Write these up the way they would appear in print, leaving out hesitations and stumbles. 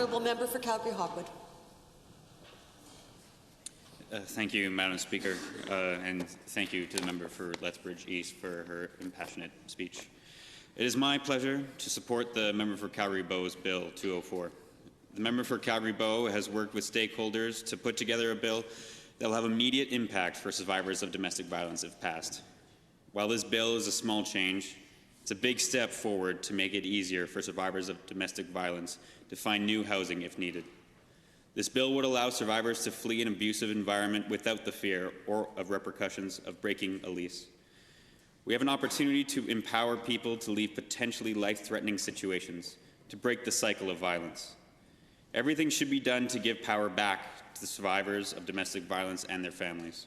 Honourable Member for Calgary-Hopwood. Thank you, Madam Speaker, and thank you to the member for Lethbridge East for her impassionate speech. It is my pleasure to support the member for Calgary-Bow's Bill 204. The member for Calgary-Bow has worked with stakeholders to put together a bill that will have immediate impact for survivors of domestic violence if passed. While this bill is a small change, it's a big step forward to make it easier for survivors of domestic violence to find new housing if needed. This bill would allow survivors to flee an abusive environment without the fear or of repercussions of breaking a lease. We have an opportunity to empower people to leave potentially life-threatening situations, to break the cycle of violence. Everything should be done to give power back to the survivors of domestic violence and their families.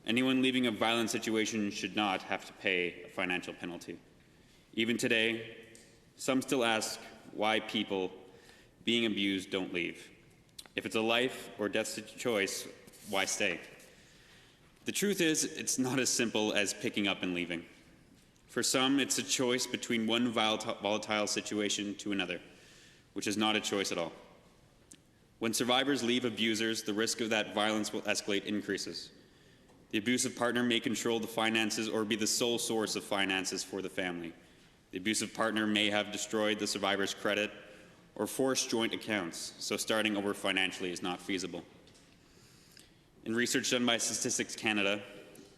Anyone leaving a violent situation should not have to pay a financial penalty. Even today, some still ask why people being abused don't leave. If it's a life or death choice, why stay? The truth is, it's not as simple as picking up and leaving. For some, it's a choice between one volatile situation to another, which is not a choice at all. When survivors leave abusers, the risk of that violence will escalate increases. The abusive partner may control the finances or be the sole source of finances for the family. The abusive partner may have destroyed the survivor's credit or forced joint accounts, so starting over financially is not feasible. In research done by Statistics Canada,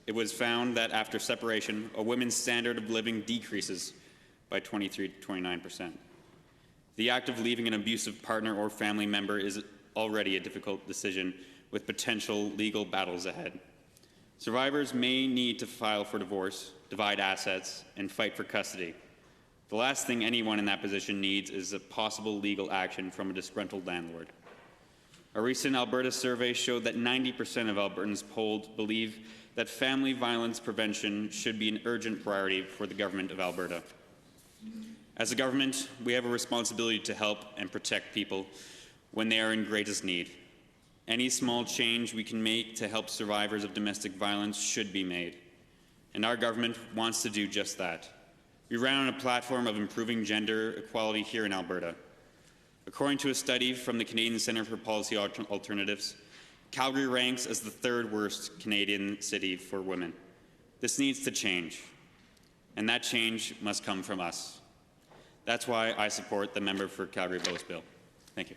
it was found that after separation, a woman's standard of living decreases by 23 to 29%. The act of leaving an abusive partner or family member is already a difficult decision with potential legal battles ahead. Survivors may need to file for divorce, divide assets, and fight for custody. The last thing anyone in that position needs is a possible legal action from a disgruntled landlord. A recent Alberta survey showed that 90% of Albertans polled believe that family violence prevention should be an urgent priority for the government of Alberta. As a government, we have a responsibility to help and protect people when they are in greatest need. Any small change we can make to help survivors of domestic violence should be made, and our government wants to do just that. We ran on a platform of improving gender equality here in Alberta. According to a study from the Canadian Centre for Policy Alternatives, Calgary ranks as the third worst Canadian city for women. This needs to change, and that change must come from us. That's why I support the member for Calgary-Bow's bill. Thank you.